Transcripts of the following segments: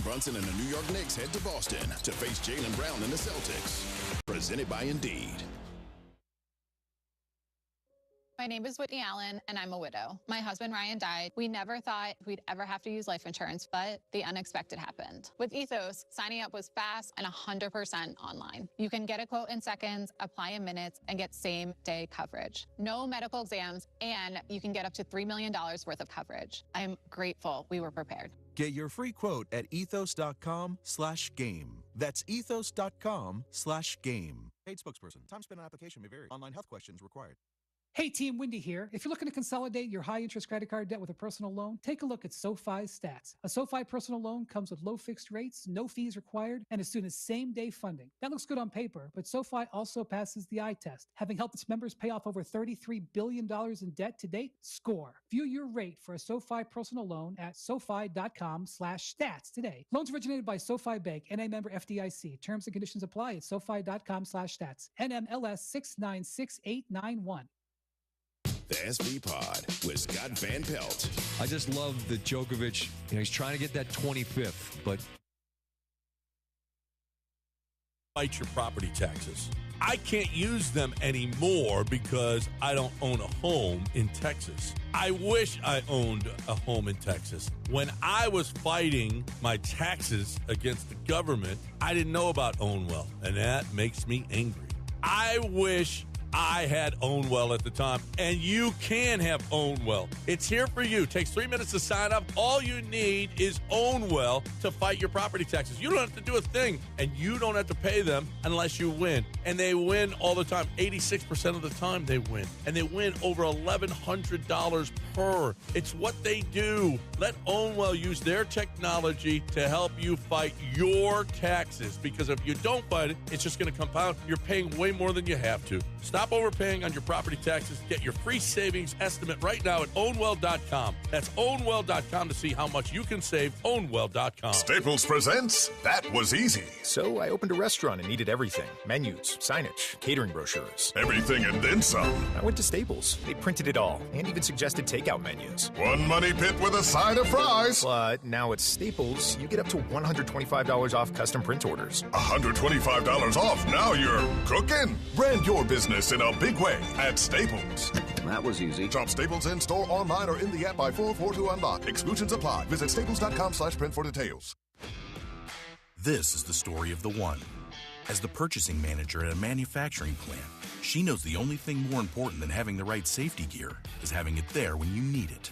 Brunson and the New York Knicks head to Boston to face Jaylen Brown and the Celtics. Presented by Indeed. My name is Whitney Allen, and I'm a widow. My husband, Ryan, died. We never thought we'd ever have to use life insurance, but the unexpected happened. With Ethos, signing up was fast and 100% online. You can get a quote in seconds, apply in minutes, and get same-day coverage. No medical exams, and you can get up to $3 million worth of coverage. I'm grateful we were prepared. Get your free quote at ethos.com/game. That's ethos.com/game. Paid spokesperson. Time spent on application may vary. Online health questions required. Hey, Team Wendy here. If you're looking to consolidate your high-interest credit card debt with a personal loan, take a look at SoFi's stats. A SoFi personal loan comes with low fixed rates, no fees required, and as soon as same-day funding. That looks good on paper, but SoFi also passes the eye test. Having helped its members pay off over $33 billion in debt to date, score. View your rate for a SoFi personal loan at SoFi.com/stats today. Loans originated by SoFi Bank, NA member FDIC. Terms and conditions apply at SoFi.com/stats. NMLS 696891. The SV Pod with Scott Van Pelt. I just love that Djokovic, he's trying to get that 25th, but fight your property taxes. I can't use them anymore because I don't own a home in Texas. I wish I owned a home in Texas. When I was fighting my taxes against the government, I didn't know about Ownwell, and that makes me angry. I wish I had Ownwell at the time, and you can have Ownwell. It's here for you. It takes 3 minutes to sign up. All you need is Ownwell to fight your property taxes. You don't have to do a thing, and you don't have to pay them unless you win. And they win all the time. 86% of the time they win. And they win over $1,100 per. It's what they do. Let Ownwell use their technology to help you fight your taxes, because if you don't fight it, it's just going to compound. You're paying way more than you have to. Stop overpaying on your property taxes. Get your free savings estimate right now at Ownwell.com. That's Ownwell.com to see how much you can save. Ownwell.com. Staples presents That Was Easy. So I opened a restaurant and needed everything. Menus, signage, catering brochures. Everything and then some. I went to Staples. They printed it all and even suggested takeout menus. One money pit with a side of fries. But now at Staples, you get up to $125 off custom print orders. $125 off. Now you're cooking. Brand your business in a big way at Staples. That was easy. Shop Staples in store, online, or in the app by 4/4 to unlock. Exclusions apply. Visit staples.com/print for details. This is the story of the one. As the purchasing manager at a manufacturing plant, she knows the only thing more important than having the right safety gear is having it there when you need it.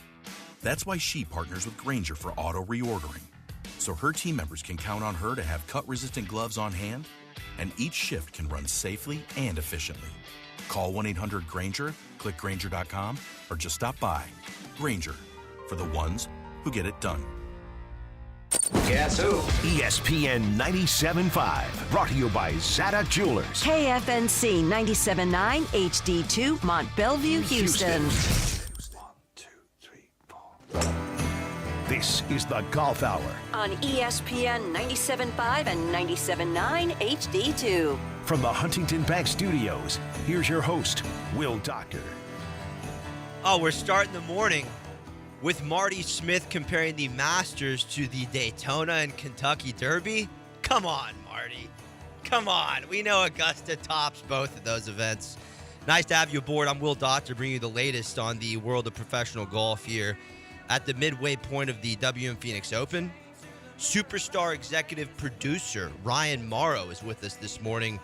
That's why she partners with Grainger for auto reordering, so her team members can count on her to have cut-resistant gloves on hand, and each shift can run safely and efficiently. Call 1-800-GRAINGER, click Grainger.com, or just stop by. Grainger, for the ones who get it done. Guess who? ESPN 97.5, brought to you by Zada Jewelers. KFNC 97.9 HD2, Mont Bellevue, Houston. 1, 2, 3, 4. This is the Golf Hour on ESPN 97.5 and 97.9 HD2. From the Huntington Bank Studios, here's your host, Will Doctor. Oh, we're starting the morning with Marty Smith comparing the Masters to the Daytona and Kentucky Derby. Come on, Marty. Come on. We know Augusta tops both of those events. Nice to have you aboard. I'm Will Doctor, bringing you the latest on the world of professional golf here at the midway point of the WM Phoenix Open. Superstar executive producer Ryan Morrow is with us this morning,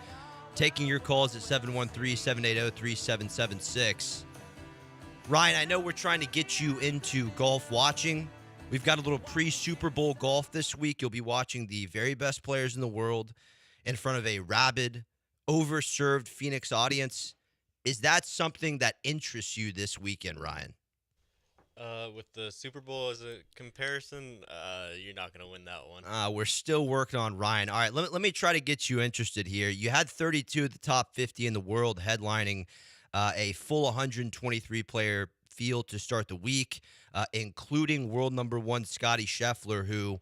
taking your calls at 713-780-3776. Ryan, I know we're trying to get you into golf watching. We've got a little pre-Super Bowl golf this week. You'll be watching the very best players in the world in front of a rabid, overserved Phoenix audience. Is that something that interests you this weekend, Ryan? With the Super Bowl as a comparison, you're not going to win that one. We're still working on Ryan. All right, let me try to get you interested here. You had 32 of the top 50 in the world headlining a full 123-player field to start the week, including world number one Scottie Scheffler, who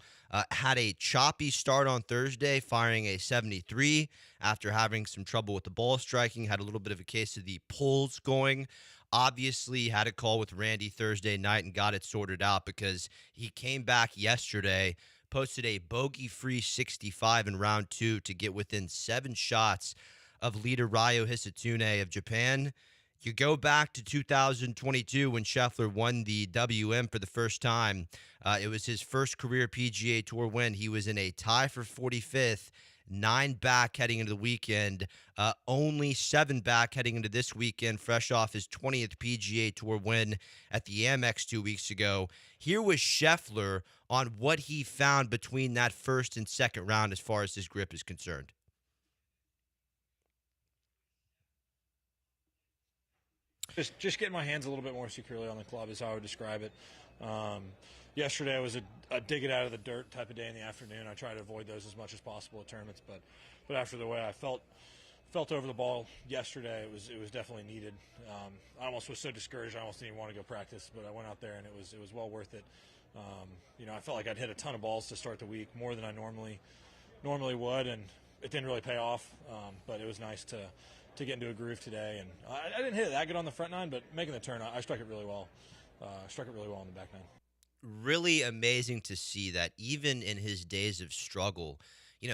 had a choppy start on Thursday, firing a 73 after having some trouble with the ball striking, had a little bit of a case of the pulls going. Obviously had a call with Randy Thursday night and got it sorted out because he came back yesterday, posted a bogey-free 65 in round 2 to get within 7 shots of leader Ryo Hisatune of Japan. You go back to 2022 when Scheffler won the WM for the first time. It was his first career PGA Tour win. He was in a tie for 45th, 9 back heading into the weekend, only 7 back heading into this weekend, fresh off his 20th PGA Tour win at the Amex 2 weeks ago. Here was Scheffler on what he found between that first and second round as far as his grip is concerned. Just getting my hands a little bit more securely on the club is how I would describe it. Yesterday was a dig it out of the dirt type of day in the afternoon. I try to avoid those as much as possible at tournaments, but after the way I felt over the ball yesterday, it was definitely needed. I almost was so discouraged I almost didn't even want to go practice, but I went out there and it was well worth it. I felt like I'd hit a ton of balls to start the week, more than I normally would, and it didn't really pay off. But it was nice to get into a groove today, and I didn't hit it that good on the front nine, but making the turn, I struck it really well. Struck it really well on the back nine. Really amazing to see that even in his days of struggle,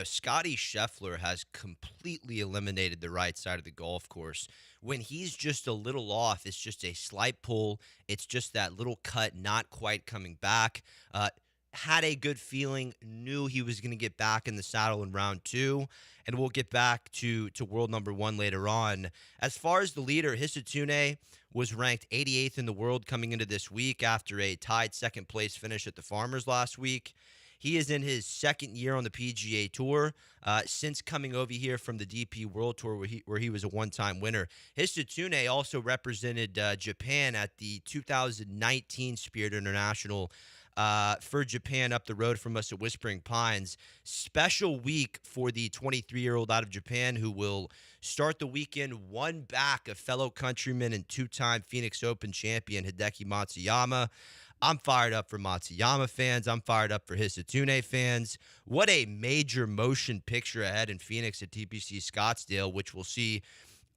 Scotty Scheffler has completely eliminated the right side of the golf course. When he's just a little off, it's just a slight pull. It's just that little cut, not quite coming back. Had a good feeling, knew he was going to get back in the saddle in round 2, and we'll get back to world number 1 later on. As far as the leader, Hisatune was ranked 88th in the world coming into this week after a tied second-place finish at the Farmers last week. He is in his second year on the PGA Tour since coming over here from the DP World Tour where he was a one-time winner. Hisatune also represented Japan at the 2019 Spirit International for Japan up the road from us at Whispering Pines. Special week for the 23-year-old out of Japan who will start the weekend one back of fellow countryman and 2-time Phoenix Open champion Hideki Matsuyama. I'm fired up for Matsuyama fans. I'm fired up for Hisatune fans. What a major motion picture ahead in Phoenix at TPC Scottsdale, which will see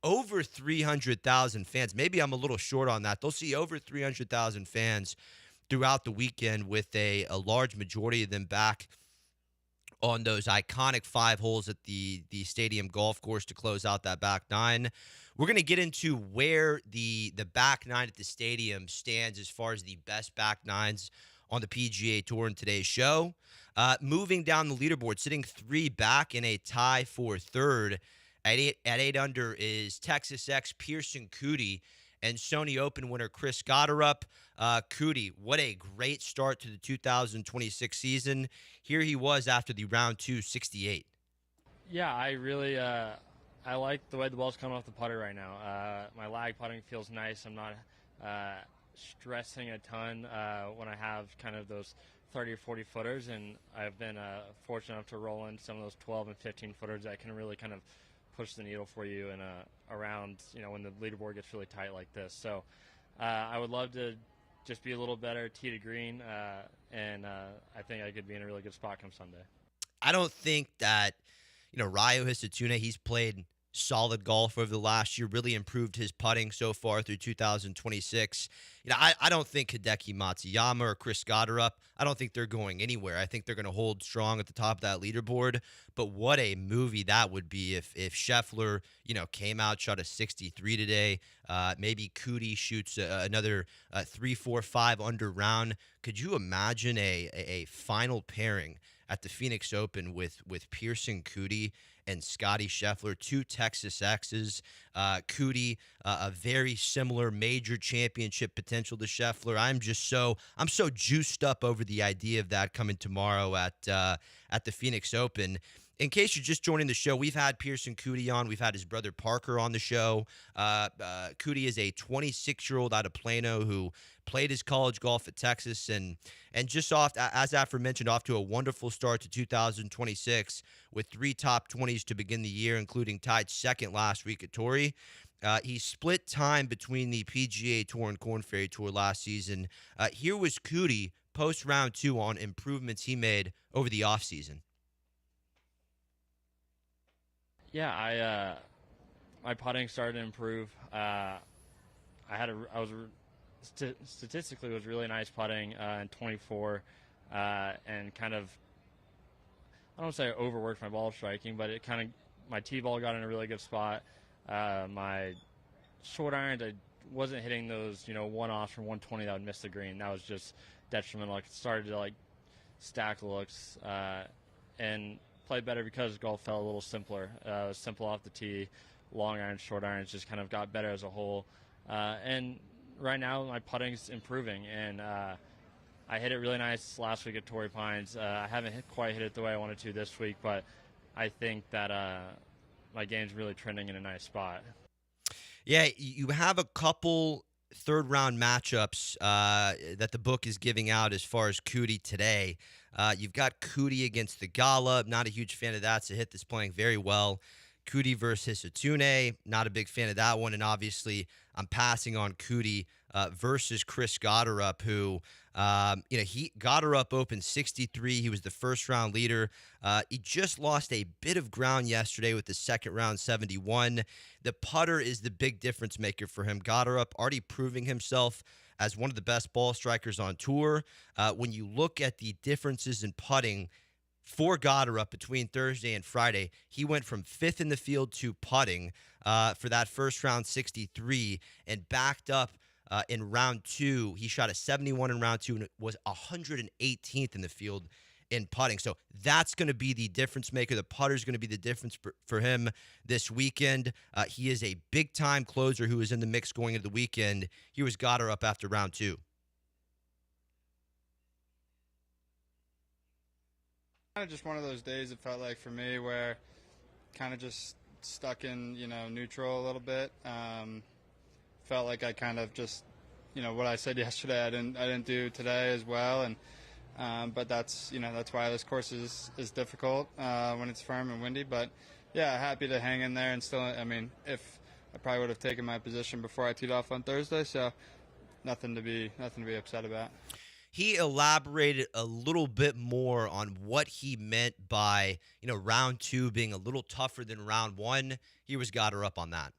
over 300,000 fans. Maybe I'm a little short on that. They'll see over 300,000 fans throughout the weekend, with a large majority of them back on those iconic 5 holes at the stadium golf course to close out that back nine. We're going to get into where the back nine at the stadium stands as far as the best back nines on the PGA Tour in today's show. Moving down the leaderboard, sitting 3 back in a tie for third at 8 under is Texas X Pearson Coody and Sony Open winner Chris Gotterup. Coody, what a great start to the 2026 season. Here he was after the round 2 68. Yeah, I really I like the way the ball's coming off the putter right now. My lag putting feels nice. I'm not stressing a ton when I have kind of those 30 or 40 footers, and I've been fortunate enough to roll in some of those 12 and 15 footers that can really kind of push the needle for you in around, when the leaderboard gets really tight like this. So I would love to just be a little better tee to green, and I think I could be in a really good spot come Sunday. I don't think that, Ryo Hisatune, he's played solid golf over the last year, really improved his putting so far through 2026. I don't think Hideki Matsuyama or Chris Gotterup, I don't think they're going anywhere. I think they're going to hold strong at the top of that leaderboard. But what a movie that would be if Scheffler, came out, shot a 63 today. Maybe Coody shoots another 3, 4, 5 under round. Could you imagine a final pairing at the Phoenix Open with Pearson Coody and Scotty Scheffler, 2 Texas X's? Coody, a very similar major championship potential to Scheffler. I'm so juiced up over the idea of that coming tomorrow at the Phoenix Open. In case you're just joining the show, we've had Pearson Coody on. We've had his brother Parker on the show. Coody is a 26-year-old out of Plano who played his college golf at Texas and just as aforementioned, off to a wonderful start to 2026 with 3 top 20s to begin the year, including tied second last week at Torrey. He split time between the PGA Tour and Korn Ferry Tour last season. Here was Coody post round 2 on improvements he made over the offseason. Yeah, my putting started to improve. Statistically was really nice putting in 24, and kind of don't want to say I overworked my ball striking, but it kind of, my tee ball got in a really good spot. My short irons, I wasn't hitting those, one-offs from 120 that would miss the green. That was just detrimental. I started to, stack looks and play better because golf felt a little simpler. Simple off the tee, long irons, short irons just kind of got better as a whole. And right now my putting's improving, and I hit it really nice last week at Torrey Pines. I haven't quite hit it the way I wanted to this week, but I think that my game's really trending in a nice spot. Yeah, you have a couple third-round matchups that the book is giving out as far as Cootie today. You've got Cootie against the Gala. Not a huge fan of that. It's a hit that's playing very well. Cootie versus Hisatune. Not a big fan of that one. And obviously, I'm passing on Cootie versus Chris Gotterup, who, Gotterup opened 63. He was the first-round leader. He just lost a bit of ground yesterday with the second-round 71. The putter is the big difference maker for him. Gotterup already proving himself as one of the best ball strikers on tour. When you look at the differences in putting for Gotterup between Thursday and Friday, he went from 5th in the field to putting for that first round 63 and backed up in round 2. He shot a 71 in round 2 and was 118th in the field in putting. So that's going to be the difference maker. The putter is going to be the difference for him this weekend. He is a big-time closer who is in the mix going into the weekend. He was Gotterup after round 2. Kind of just one of those days, it felt like, for me, where kind of just stuck in, neutral a little bit. Felt like I kind of just, what I said yesterday, I didn't do today as well, and but that's why this course is difficult when it's firm and windy. But yeah, happy to hang in there and still. If I probably would have taken my position before I teed off on Thursday, so nothing to be upset about. He elaborated a little bit more on what he meant by, round 2 being a little tougher than round 1. He was Gotterup on that.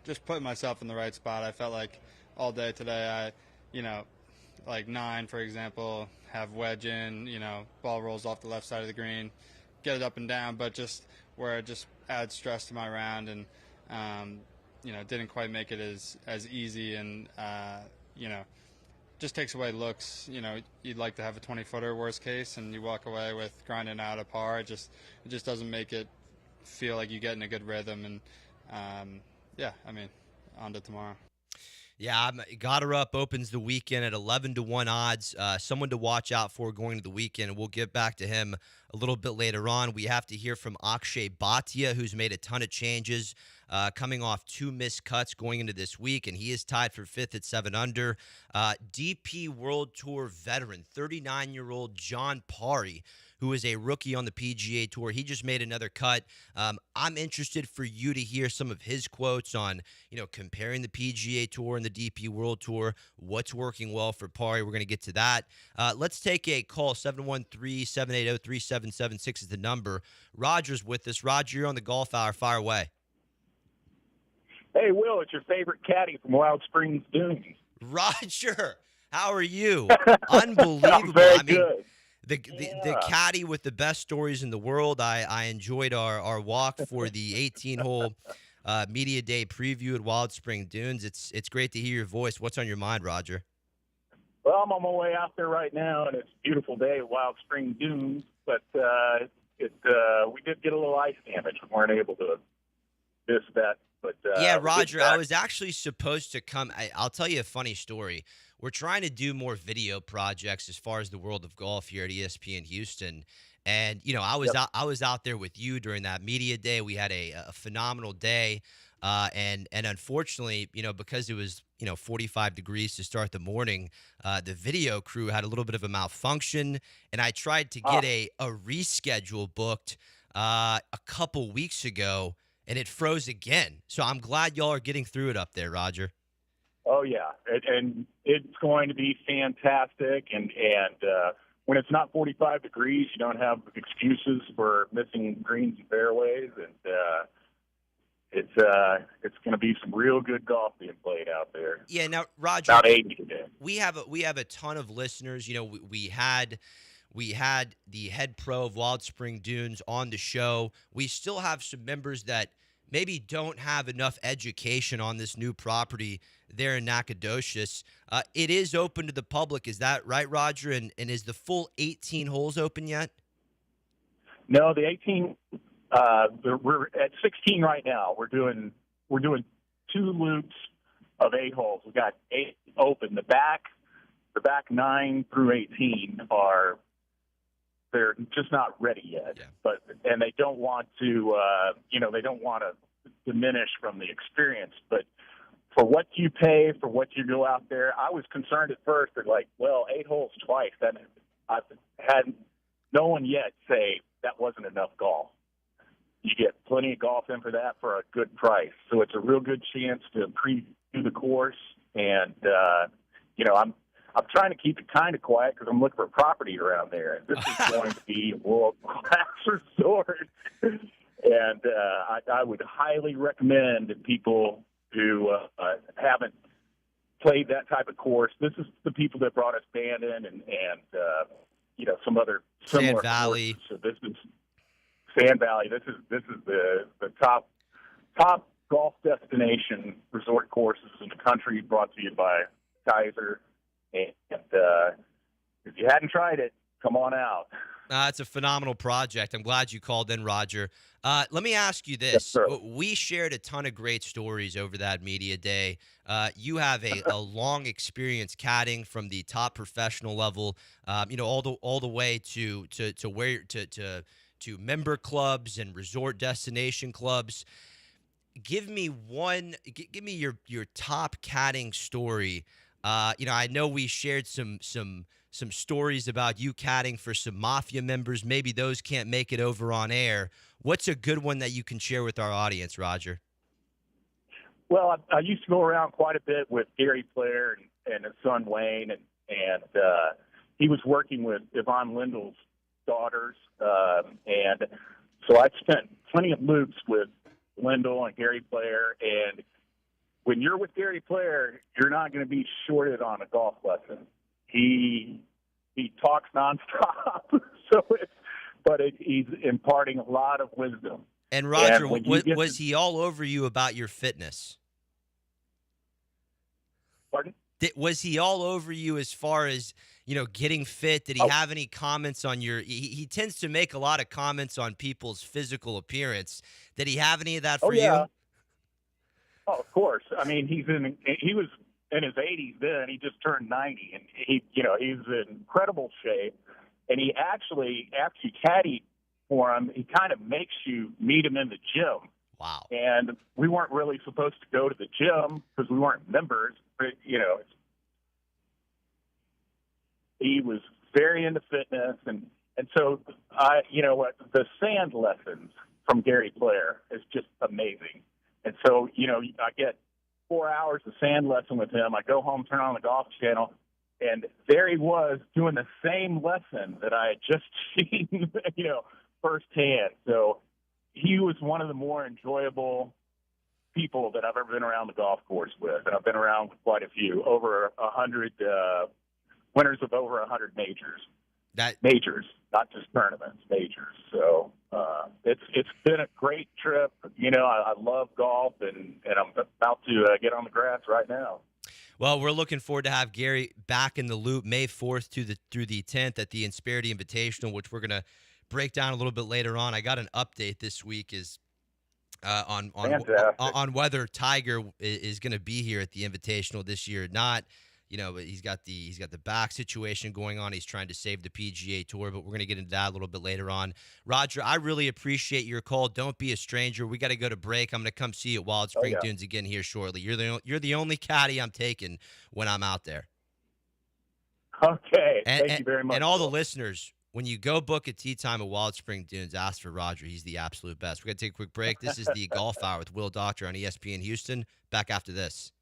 Just putting myself in the right spot. I felt like all day today, like 9, for example, have wedge in, ball rolls off the left side of the green, get it up and down, but just where it just adds stress to my round and, didn't quite make it as easy and, just takes away looks. You'd like to have a 20-footer worst case, and you walk away with grinding out a par. It just doesn't make it feel like you get in a good rhythm. And on to tomorrow. Yeah, Gotterup opens the weekend at 11-1 odds. Someone to watch out for going into the weekend, and we'll get back to him a little bit later on. We have to hear from Akshay Bhatia, who's made a ton of changes, coming off 2 missed cuts going into this week, and he is tied for 5th at 7 under. DP World Tour veteran, 39-year-old John Parry, who is a rookie on the PGA Tour. He just made another cut. I'm interested for you to hear some of his quotes on, comparing the PGA Tour and the DP World Tour, what's working well for Parry. We're going to get to that. Let's take a call. 713-780-3776 is the number. Roger's with us. Roger, you're on the Golf Hour. Fire away. Hey, Will, it's your favorite caddy from Wild Springs Dunes. Roger, how are you? Unbelievable. I'm very good. The caddy with the best stories in the world. I enjoyed our walk for the 18-hole media day preview at Wild Spring Dunes. It's great to hear your voice. What's on your mind, Roger? Well, I'm on my way out there right now, and it's a beautiful day at Wild Spring Dunes. But we did get a little ice damage. We weren't able to miss that. But yeah, Roger, I was actually supposed to come. I'll tell you a funny story. We're trying to do more video projects as far as the world of golf here at ESPN Houston. And, I was out there with you during that media day. We had a phenomenal day. And unfortunately, because it was, 45 degrees to start the morning, the video crew had a little bit of a malfunction. And I tried to get a reschedule booked a couple weeks ago, and it froze again. So I'm glad y'all are getting through it up there, Roger. Oh, yeah, and it's going to be fantastic. And when it's not 45 degrees, you don't have excuses for missing greens and fairways. And it's going to be some real good golf being played out there. Yeah, now, Roger, about 80 today. We have a ton of listeners. We had We had the head pro of Wild Spring Dunes on the show. We still have some members that maybe don't have enough education on this new property there in Nacogdoches. It is open to the public. Is that right, Roger? And is the full 18 holes open yet? No, the 18. We're at 16 right now. We're doing 2 loops of 8 holes. We got 8 open. The back 9 through 18 they're just not ready yet. Yeah. And they don't want to they don't want to diminish from the experience. But for what you pay, for what you go out there, I was concerned at first that 8 holes twice. That I've had no one yet say that wasn't enough golf. You get plenty of golf in for that for a good price. So it's a real good chance to preview the course. And, I'm trying to keep it kind of quiet because I'm looking for property around there. This is going to be a world-class resort. And I would highly recommend that people who haven't played that type of course, this is the people that brought us Bandon and some other similar Sand Valley. Courses. So this is Sand Valley. This is the top golf destination resort courses in the country, brought to you by Kaiser. And if you hadn't tried it, come on out. It's a phenomenal project. I'm glad you called in, Roger. Let me ask you this. Yes, we shared a ton of great stories over that media day. You have a long experience caddying from the top professional level, all the way to member clubs and resort destination clubs. Give me your top caddying story. I know we shared some stories about you caddying for some Mafia members. Maybe those can't make it over on air. What's a good one that you can share with our audience, Roger? Well, I used to go around quite a bit with Gary Player and his son Wayne, and he was working with Yvonne Lindell's daughters, and so I spent plenty of loops with Lindell and Gary Player, and when you're with Gary Player, you're not going to be shorted on a golf lesson. He talks nonstop, he's imparting a lot of wisdom. And Roger, was he all over you about your fitness? Pardon? Was he all over you as far as getting fit? Did he have any comments on your? He tends to make a lot of comments on people's physical appearance. Did he have any of that for you? Oh, of course. I mean, he was in his 80s then. He just turned 90, and he's in incredible shape. And he actually, after you caddy for him, he kind of makes you meet him in the gym. Wow. And we weren't really supposed to go to the gym because we weren't members. But, he was very into fitness, and so the sand lessons from Gary Player is just amazing. And so, I get 4 hours of sand lesson with him. I go home, turn on the Golf Channel, and there he was doing the same lesson that I had just seen, firsthand. So he was one of the more enjoyable people that I've ever been around the golf course with, and I've been around with quite a few, over 100 winners of over 100 majors. Majors, not just tournaments, majors. So it's been a great trip. I love golf, and I'm about to get on the grass right now. Well, we're looking forward to have Gary back in the loop May 4th through the 10th at the Insperity Invitational, which we're going to break down a little bit later on. I got an update this week on whether Tiger is going to be here at the Invitational this year or not. He's got the back situation going on. He's trying to save the PGA Tour, but we're going to get into that a little bit later on. Roger, I really appreciate your call. Don't be a stranger. We got to go to break. I'm going to come see you at Wild Spring Dunes again here shortly. You're the only caddy I'm taking when I'm out there. Okay. Thank you very much. And all the listeners, when you go book a tee time at Wild Spring Dunes, ask for Roger. He's the absolute best. We're going to take a quick break. This is the Golf Hour with Will Doctor on ESPN Houston. Back after this.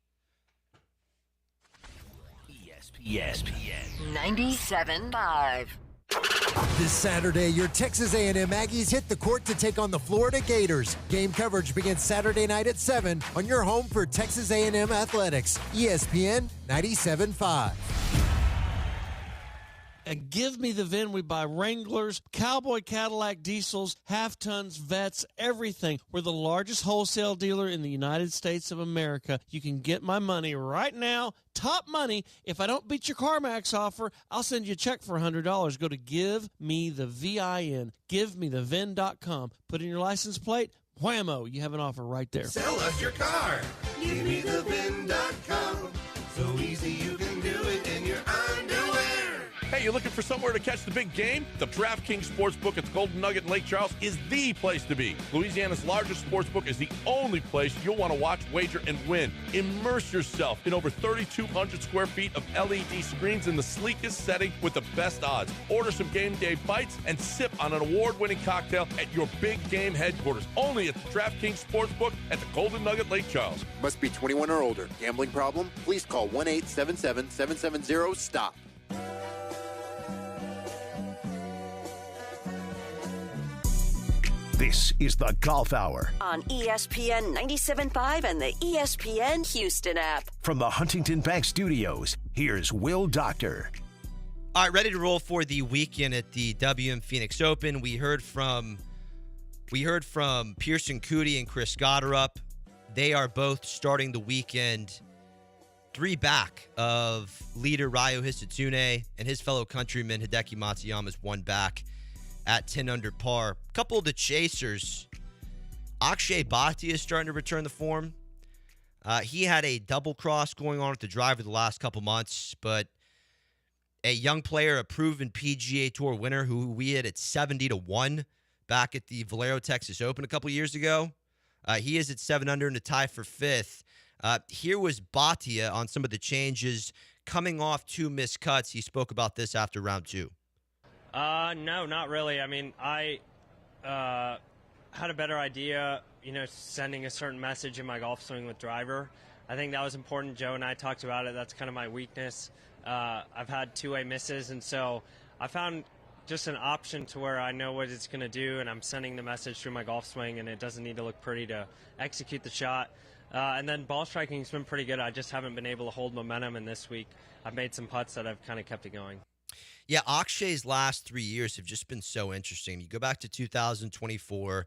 ESPN 97.5. This Saturday, your Texas A&M Aggies hit the court to take on the Florida Gators. Game coverage begins Saturday night at 7 on your home for Texas A&M Athletics. ESPN 97.5. At Give Me the VIN, we buy Wranglers, Cowboy Cadillac diesels, half-tons, vets, everything. We're the largest wholesale dealer in the United States of America. You can get my money right now, top money. If I don't beat your CarMax offer, I'll send you a check for $100. Go to Give Me the VIN, GiveMeTheVIN.com. Put in your license plate. Whammo, you have an offer right there. Sell us your car. GiveMeTheVIN.com. So easy you can do it in your underwear. Hey, you looking for somewhere to catch the big game? The DraftKings Sportsbook at the Golden Nugget in Lake Charles is the place to be. Louisiana's largest sportsbook is the only place you'll want to watch, wager, and win. Immerse yourself in over 3,200 square feet of LED screens in the sleekest setting with the best odds. Order some game day bites and sip on an award-winning cocktail at your big game headquarters. Only at the DraftKings Sportsbook at the Golden Nugget Lake Charles. Must be 21 or older. Gambling problem? Please call 1-877-770-STOP. This is the Golf Hour on ESPN 97.5 and the ESPN Houston app. From the Huntington Bank Studios, here's Will Doctor. All right, ready to roll for the weekend at the WM Phoenix Open. We heard from Pearson Coody and Chris Gotterup. They are both starting the weekend 3 back of leader Ryo Hisatune, and his fellow countryman Hideki Matsuyama's 1 back at 10 under par. Couple of the chasers, Akshay Bhatia is starting to return the form. He had a double cross going on with the driver the last couple months, but a young player, a proven PGA Tour winner who we had at 70-1 back at the Valero Texas Open a couple years ago. He is at 7 under in a tie for 5th. Here was Bhatia on some of the changes coming off 2 missed cuts. He spoke about this after round 2. No, not really. I mean, I had a better idea, sending a certain message in my golf swing with driver. I think that was important. Joe and I talked about it. That's kind of my weakness. I've had 2-way misses, and so I found just an option to where I know what it's going to do, and I'm sending the message through my golf swing, and it doesn't need to look pretty to execute the shot. And then ball striking has been pretty good. I just haven't been able to hold momentum, and this week I've made some putts that have kind of kept it going. Yeah, Akshay's last 3 years have just been so interesting. You go back to 2024,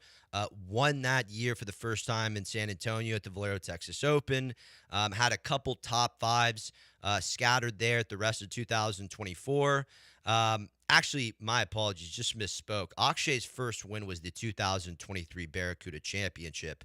won that year for the first time in San Antonio at the Valero Texas Open, had a couple top 5s scattered there at the rest of 2024. Actually, my apologies, just misspoke. Akshay's first win was the 2023 Barracuda Championship.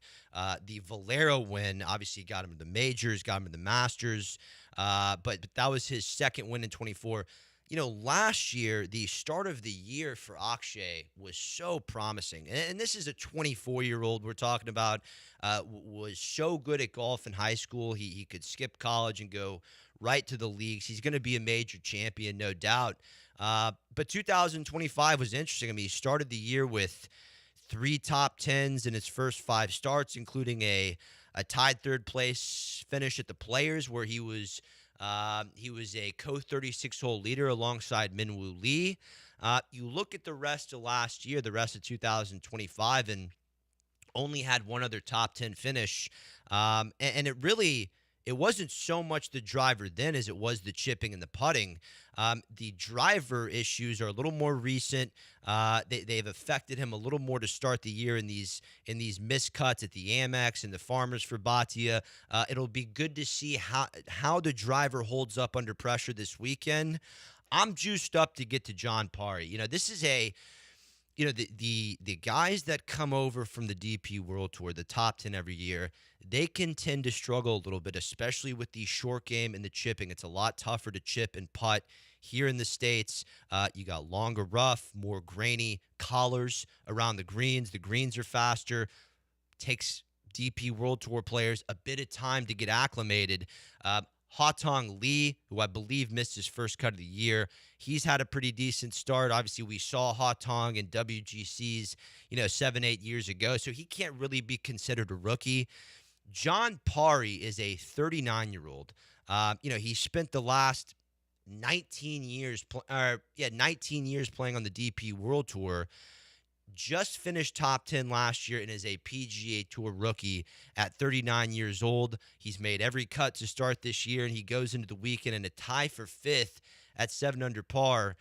The Valero win obviously got him to the majors, got him to the Masters, but that was his second win in 24. Last year, the start of the year for Akshay was so promising. And this is a 24-year-old we're talking about, was so good at golf in high school. He could skip college and go right to the leagues. He's going to be a major champion, no doubt. But 2025 was interesting. I mean, he started the year with 3 top 10s in his first 5 starts, including a tied 3rd place finish at the Players, where he was a co-36-hole leader alongside Minwoo Lee. You look at the rest of last year, the rest of 2025, and only had 1 other top 10 finish. And it wasn't so much the driver then as it was the chipping and the putting. The driver issues are a little more recent. They've affected him a little more to start the year in these missed cuts at the Amex and the Farmers for Bhatia. It'll be good to see how the driver holds up under pressure this weekend. I'm juiced up to get to John Parry. This is the guys that come over from the DP World Tour, the top 10 every year, they can tend to struggle a little bit, especially with the short game and the chipping. It's a lot tougher to chip and putt here in the States. You got longer rough, more grainy collars around the greens. The greens are faster. Takes DP World Tour players a bit of time to get acclimated. Haotong Lee, who I believe missed his first cut of the year, he's had a pretty decent start. Obviously, we saw Haotong in WGCs, 7-8 years ago, so he can't really be considered a rookie. John Parry is a 39-year-old. He spent the last 19 years playing on the DP World Tour. Just finished top 10 last year and is a PGA Tour rookie at 39 years old. He's made every cut to start this year, and he goes into the weekend in a tie for 5th at 7 under par.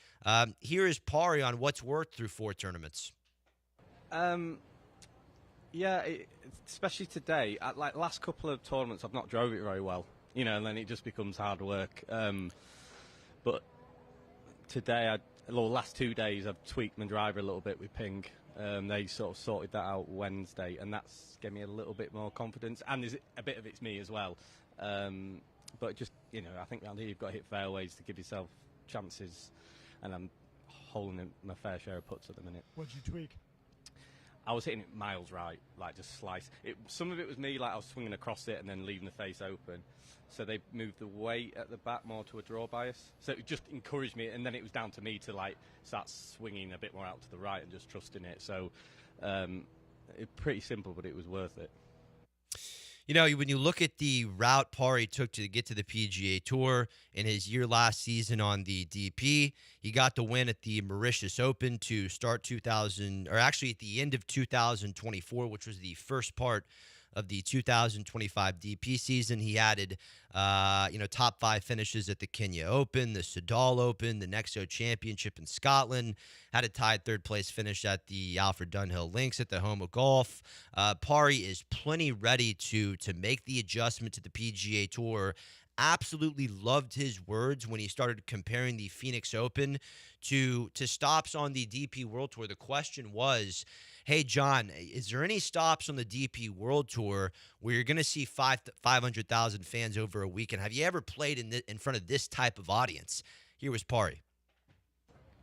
Here is Pari on what's worked through 4 tournaments. Especially today. At last couple of tournaments, I've not drove it very well, and then it just becomes hard work. But today, last 2 days, I've tweaked my driver a little bit with Ping. They sort of sorted that out Wednesday, and that's given me a little bit more confidence. And there's a bit of it's me as well. But just, I think around here you've got to hit fairways to give yourself chances, and I'm holding my fair share of putts at the minute. What'd you tweak? I was hitting it miles right, like just slice. Some of it was me, like I was swinging across it and then leaving the face open. So they moved the weight at the back more to a draw bias. So it just encouraged me, and then it was down to me to start swinging a bit more out to the right and just trusting it. So it's pretty simple, but it was worth it. When you look at the route Pari took to get to the PGA Tour in his year last season on the DP, he got the win at the Mauritius Open to start at the end of 2024, which was the first part of the 2025 DP season. He added, top 5 finishes at the Kenya Open, the Sudal Open, the Nexo Championship in Scotland, had a tied 3rd place finish at the Alfred Dunhill Links at the Home of Golf. Pari is plenty ready to make the adjustment to the PGA Tour. Absolutely loved his words when he started comparing the Phoenix Open to stops on the DP World Tour. The question was, hey, John, is there any stops on the DP World Tour where you're going to see 500,000 fans over a weekend? Have you ever played in front of this type of audience? Here was Pari.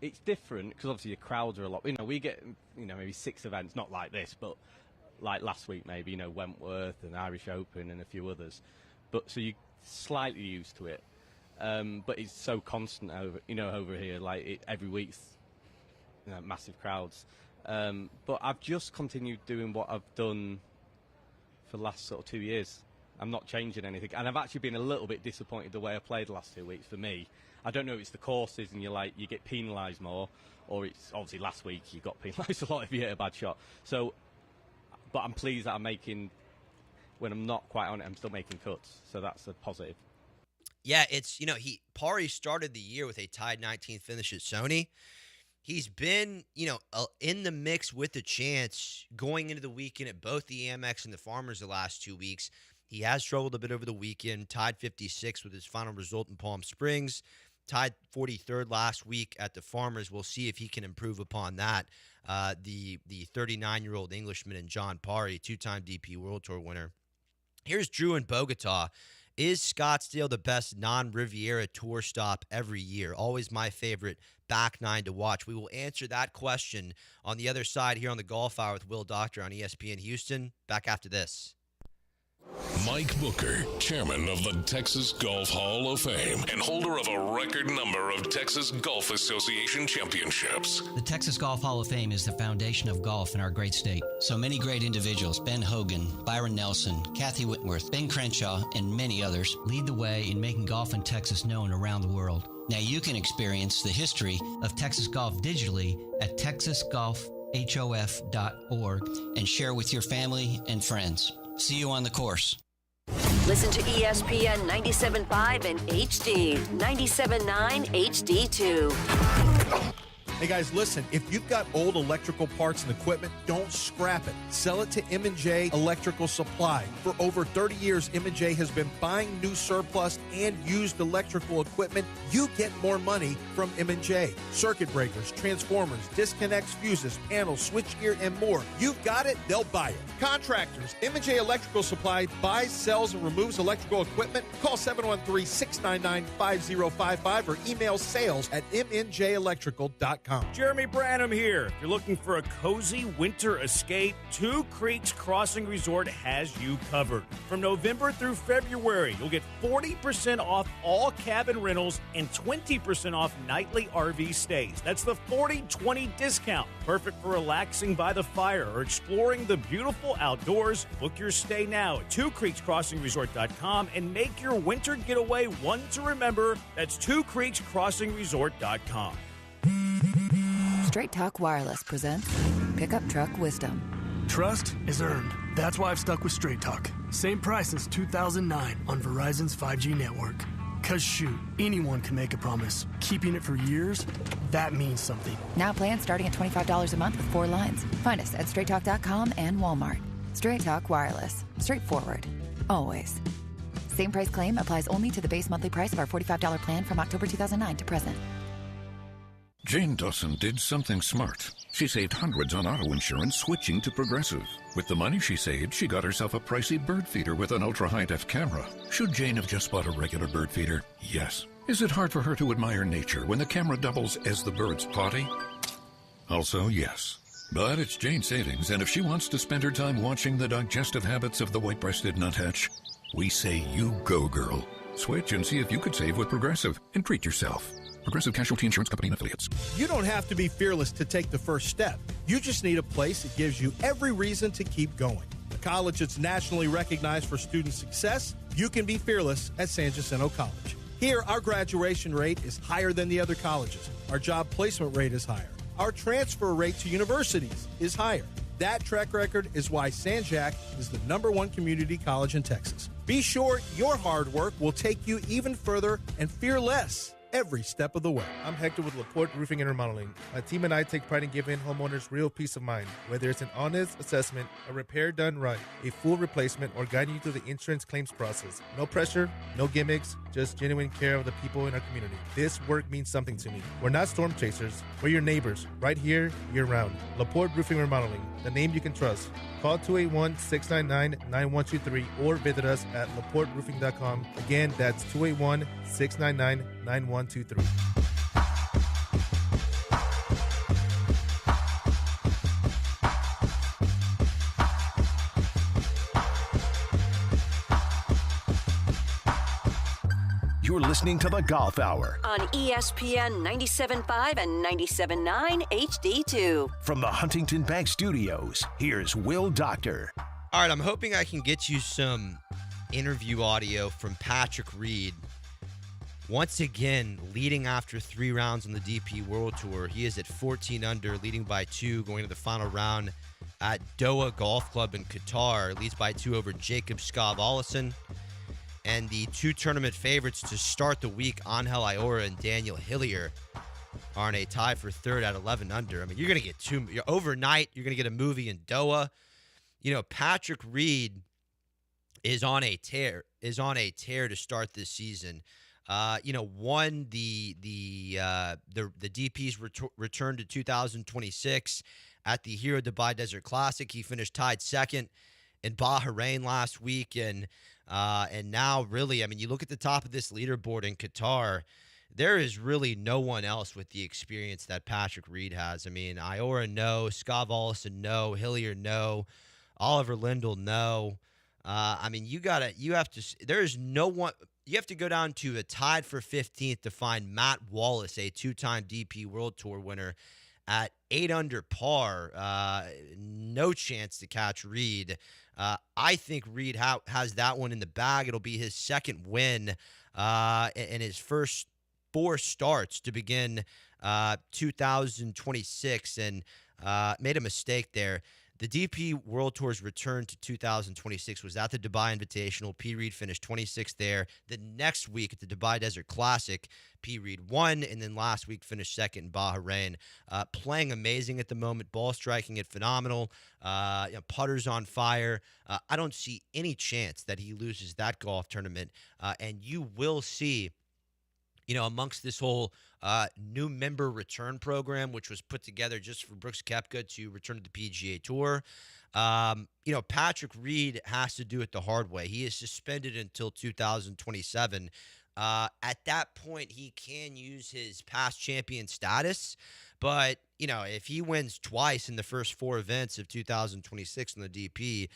It's different because obviously the crowds are a lot. We get, maybe 6 events, not like this, but like last week maybe, Wentworth and Irish Open and a few others. But so you slightly used to it, but it's so constant over here. Every week's massive crowds. But I've just continued doing what I've done for the last sort of 2 years. I'm not changing anything, and I've actually been a little bit disappointed the way I played the last 2 weeks. For me, I don't know if it's the courses and you get penalised more, or it's obviously last week you got penalised a lot if you hit a bad shot. So, but I'm pleased that I'm making. When I'm not quite on it, I'm still making cuts, so that's a positive. Yeah, it's Pari started the year with a tied 19th finish at Sony. He's been, in the mix with a chance going into the weekend at both the Amex and the Farmers the last 2 weeks. He has struggled a bit over the weekend, tied 56 with his final result in Palm Springs, tied 43rd last week at the Farmers. We'll see if he can improve upon that. The 39-year-old Englishman and John Pari, 2-time DP World Tour winner. Here's Drew in Bogota. Is Scottsdale the best non-Riviera tour stop every year? Always my favorite back nine to watch. We will answer that question on the other side here on the Golf Hour with Will Doctor on ESPN Houston. Back after this. Mike Booker, chairman of the Texas Golf Hall of Fame and holder of a record number of Texas Golf Association championships. The Texas Golf Hall of Fame is the foundation of golf in our great state. So many great individuals, Ben Hogan, Byron Nelson, Kathy Whitworth, Ben Crenshaw, and many others, lead the way in making golf in Texas known around the world. Now you can experience the history of Texas golf digitally at texasgolfhof.org and share with your family and friends. See you on the course. Listen to ESPN 97.5 and HD, 97.9 HD2. Hey guys, listen, if you've got old electrical parts and equipment, don't scrap it. Sell it to M&J Electrical Supply. For over 30 years, M&J has been buying new surplus and used electrical equipment. You get more money from M&J. Circuit breakers, transformers, disconnects, fuses, panels, switchgear, and more. You've got it, they'll buy it. Contractors, M&J Electrical Supply buys, sells, and removes electrical equipment. Call 713-699-5055 or email sales@mnjelectrical.com. Jeremy Branham here. If you're looking for a cozy winter escape, Two Creeks Crossing Resort has you covered. From November through February, you'll get 40% off all cabin rentals and 20% off nightly RV stays. That's the 40-20 discount. Perfect for relaxing by the fire or exploring the beautiful outdoors. Book your stay now at twocreekscrossingresort.com and make your winter getaway one to remember. That's twocreekscrossingresort.com. Straight Talk Wireless presents Pickup Truck Wisdom. Trust is earned. That's why I've stuck with Straight Talk. Same price since 2009 on Verizon's 5G network. Because shoot, anyone can make a promise. Keeping it for years, that means something. Now plans starting at $25 a month with 4 lines. Find us at straighttalk.com and Walmart. Straight Talk Wireless. Straightforward. Always. Same price claim applies only to the base monthly price of our $45 plan from October 2009 to present. Jane Dawson did something smart. She saved hundreds on auto insurance switching to Progressive. With the money she saved, she got herself a pricey bird feeder with an ultra-high-def camera. Should Jane have just bought a regular bird feeder? Yes. Is it hard for her to admire nature when the camera doubles as the bird's potty? Also, yes. But it's Jane's savings, and if she wants to spend her time watching the digestive habits of the white-breasted nuthatch, we say you go, girl. Switch and see if you could save with Progressive and treat yourself. Progressive Casualty Insurance Company and Affiliates. You don't have to be fearless to take the first step. You just need a place that gives you every reason to keep going. A college that's nationally recognized for student success, you can be fearless at San Jacinto College. Here, our graduation rate is higher than the other colleges. Our job placement rate is higher. Our transfer rate to universities is higher. That track record is why San Jac is the #1 community college in Texas. Be sure your hard work will take you even further and fear less every step of the way. I'm Hector with LaPorte Roofing and Remodeling. My team and I take pride in giving homeowners real peace of mind. Whether it's an honest assessment, a repair done right, a full replacement, or guiding you through the insurance claims process. No pressure, no gimmicks, just genuine care of the people in our community. This work means something to me. We're not storm chasers. We're your neighbors, right here, year-round. LaPorte Roofing and Remodeling, the name you can trust. Call 281-699-9123 or visit us at laporteroofing.com. Again, that's 281-699-9123. You're listening to the Golf Hour on ESPN 97.5 and 97.9 HD2. From the Huntington Bank Studios, here's Will Doctor. All right, I'm hoping I can get you some interview audio from Patrick Reed. Once again, leading after 3 rounds on the DP World Tour. He is at 14 under, leading by 2, going to the final round at Doha Golf Club in Qatar. Leads by 2 over Jacob Skov-Olesen. And the 2 tournament favorites to start the week, Angel Iora and Daniel Hillier, are in a tie for 3rd at 11 under. I mean, you're going to get 2. Overnight, you're going to get a movie in Doha. You know, Patrick Reed is on a tear to start this season. Won the DP's return to 2026 at the Hero Dubai Desert Classic. He finished tied 2nd in Bahrain last week, and now really, I mean, you look at the top of this leaderboard in Qatar, there is really no one else with the experience that Patrick Reed has. I mean, Iora, no. Skov-Olesen, no. Hillier, no. Oliver Lindell, no. I mean, there's no one. You have to go down to a tied for 15th to find Matt Wallace, a 2-time DP World Tour winner, at 8 under par. No chance to catch Reed. I think Reed has that one in the bag. It'll be his 2nd win in his first 4 starts to begin 2026, and made a mistake there. The DP World Tour's return to 2026 was at the Dubai Invitational. P. Reed finished 26th there. The next week at the Dubai Desert Classic, P. Reed won, and then last week finished 2nd in Bahrain. Playing amazing at the moment, ball striking it phenomenal. Putters on fire. I don't see any chance that he loses that golf tournament, and you will see, amongst this whole new member return program, which was put together just for Brooks Koepka to return to the PGA Tour, Patrick Reed has to do it the hard way. He is suspended until 2027. At that point, he can use his past champion status, but if he wins twice in the first 4 events of 2026 in the DP,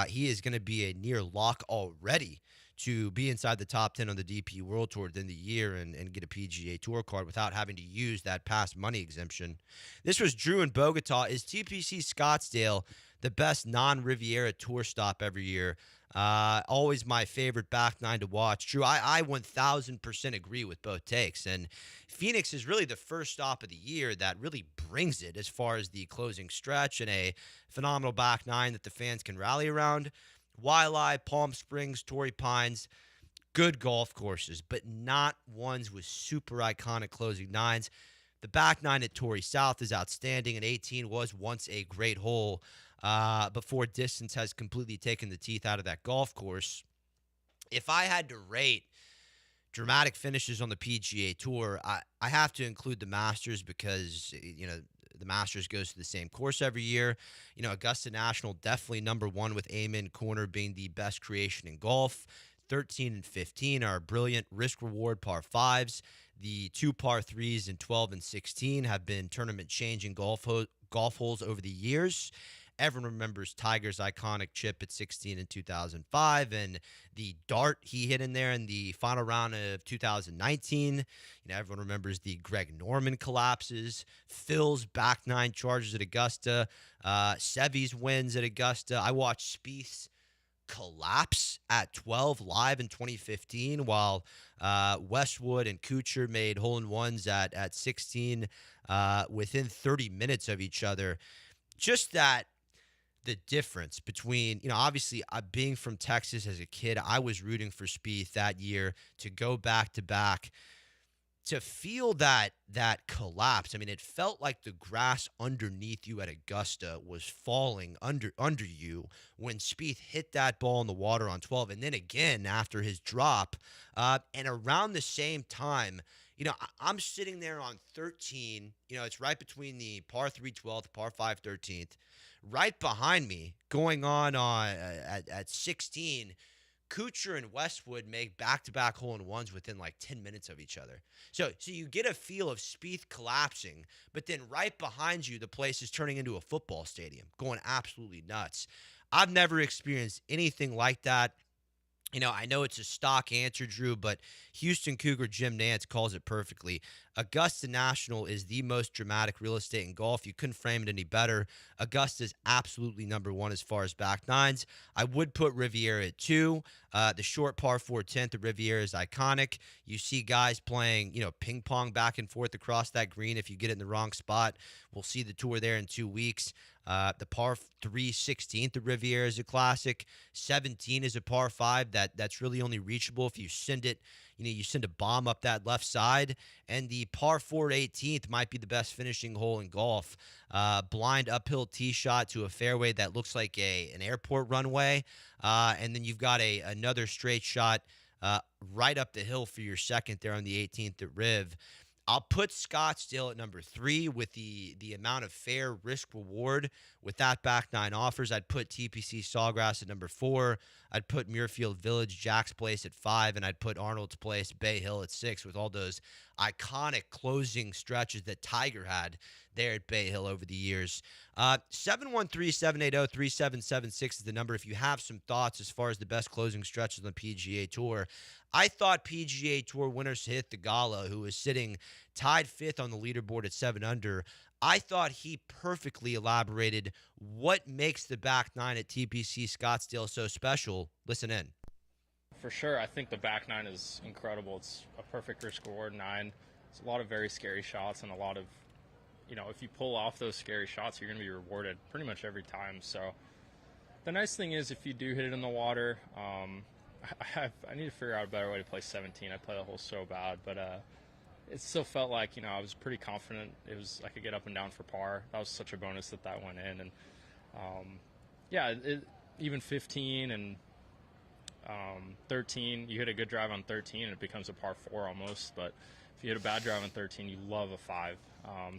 he is going to be a near lock already to be inside the top 10 on the DP World Tour within the year and get a PGA Tour card without having to use that past money exemption. This was Drew in Bogota. Is TPC Scottsdale the best non-Riviera Tour stop every year? Always my favorite back 9 to watch. Drew, I 1,000% agree with both takes. And Phoenix is really the first stop of the year that really brings it as far as the closing stretch and a phenomenal back 9 that the fans can rally around. Waialae, Palm Springs, Torrey Pines, good golf courses, but not ones with super iconic closing nines. The back nine at Torrey South is outstanding, and 18 was once a great hole before distance has completely taken the teeth out of that golf course. If I had to rate dramatic finishes on the PGA Tour, I have to include the Masters because, the Masters goes to the same course every year. Augusta National definitely number one with Amen Corner being the best creation in golf. 13 and 15 are brilliant risk-reward par fives. The 2 par threes in 12 and 16 have been tournament-changing golf holes over the years. Everyone remembers Tiger's iconic chip at 16 in 2005 and the dart he hit in there in the final round of 2019. Everyone remembers the Greg Norman collapses, Phil's back nine charges at Augusta, Seve's wins at Augusta. I watched Spieth's collapse at 12 live in 2015 while Westwood and Kuchar made hole-in-ones at 16 within 30 minutes of each other. Just that the difference between, obviously being from Texas as a kid, I was rooting for Spieth that year to go back-to-back. To feel that collapse, it felt like the grass underneath you at Augusta was falling under you when Spieth hit that ball in the water on 12. And then again, after his drop, and around the same time, I'm sitting there on 13. It's right between the par 3 12th, par 5 13th. Right behind me, going on at 16, Kuchar and Westwood make back-to-back hole-in-ones within like 10 minutes of each other. So you get a feel of Spieth collapsing, but then right behind you, the place is turning into a football stadium, going absolutely nuts. I've never experienced anything like that. I know it's a stock answer, Drew, but Houston Cougar Jim Nantz calls it perfectly. Augusta National is the most dramatic real estate in golf. You couldn't frame it any better. Augusta's absolutely number one as far as back nines. I would put Riviera at 2. The short par 4 10th at Riviera is iconic. You see guys playing, ping pong back and forth across that green if you get it in the wrong spot. We'll see the tour there in 2 weeks. The par 3 16th at Riviera is a classic. 17 is a par 5 that's really only reachable if you send it. You send a bomb up that left side. And the par 4 18th might be the best finishing hole in golf. Blind uphill tee shot to a fairway that looks like an airport runway. And then you've got another straight shot right up the hill for your second there on the 18th at Riv. I'll put Scottsdale at number 3 with the amount of fair risk reward with that back nine offers. I'd put TPC Sawgrass at number 4. I'd put Muirfield Village, Jack's Place at 5, and I'd put Arnold's Place, Bay Hill at 6 with all those iconic closing stretches that Tiger had there at Bay Hill over the years. 713-780-3776 is the number if you have some thoughts as far as the best closing stretches on the PGA Tour. I thought PGA Tour winner Sahith Theegala, who is sitting tied 5th on the leaderboard at 7 under, I thought he perfectly elaborated what makes the back nine at TPC Scottsdale so special. Listen in. For sure, I think the back nine is incredible. It's a perfect risk-reward nine. It's a lot of very scary shots and a lot of, if you pull off those scary shots, you're going to be rewarded pretty much every time. So the nice thing is if you do hit it in the water, I need to figure out a better way to play 17. I play the hole so bad, but it still felt like, I was pretty confident I could get up and down for par. That was such a bonus that went in. And, even 15 and 13, you hit a good drive on 13 and it becomes a par 4 almost. But if you hit a bad drive on 13, you love a 5.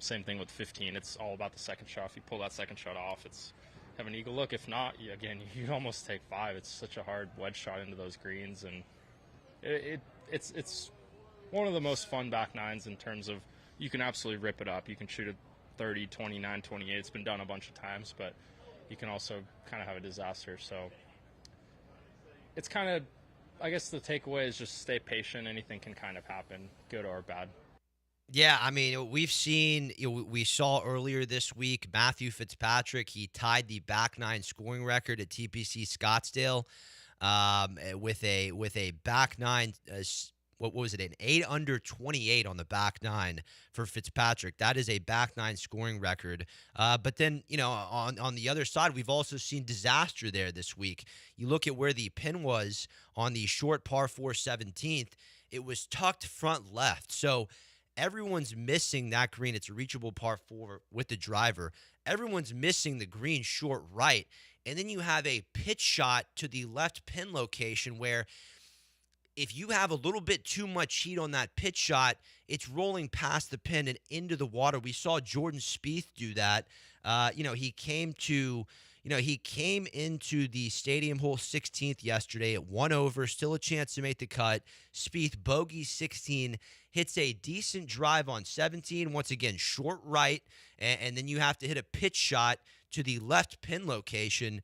Same thing with 15. It's all about the second shot. If you pull that second shot off, have an eagle look. If not, you almost take 5. It's such a hard wedge shot into those greens, and it's one of the most fun back nines in terms of you can absolutely rip it up. You can shoot a 30, 29, 28. It's been done a bunch of times, but you can also kind of have a disaster. So it's kind of, I guess the takeaway is just stay patient. Anything can kind of happen, good or bad. Yeah, we've seen, we saw earlier this week, Matthew Fitzpatrick, he tied the back nine scoring record at TPC Scottsdale with a back nine what was it, an 8 under 28 on the back nine for Fitzpatrick. That is a back nine scoring record. But then, on the other side, we've also seen disaster there this week. You look at where the pin was on the short par 4 17th, it was tucked front left. So everyone's missing that green. It's a reachable par 4 with the driver. Everyone's missing the green short right. And then you have a pitch shot to the left pin location where if you have a little bit too much heat on that pitch shot, it's rolling past the pin and into the water. We saw Jordan Spieth do that. He came into the Stadium hole 16th yesterday at 1 over, still a chance to make the cut. Spieth bogey 16, hits a decent drive on 17, once again short right, and then you have to hit a pitch shot to the left pin location.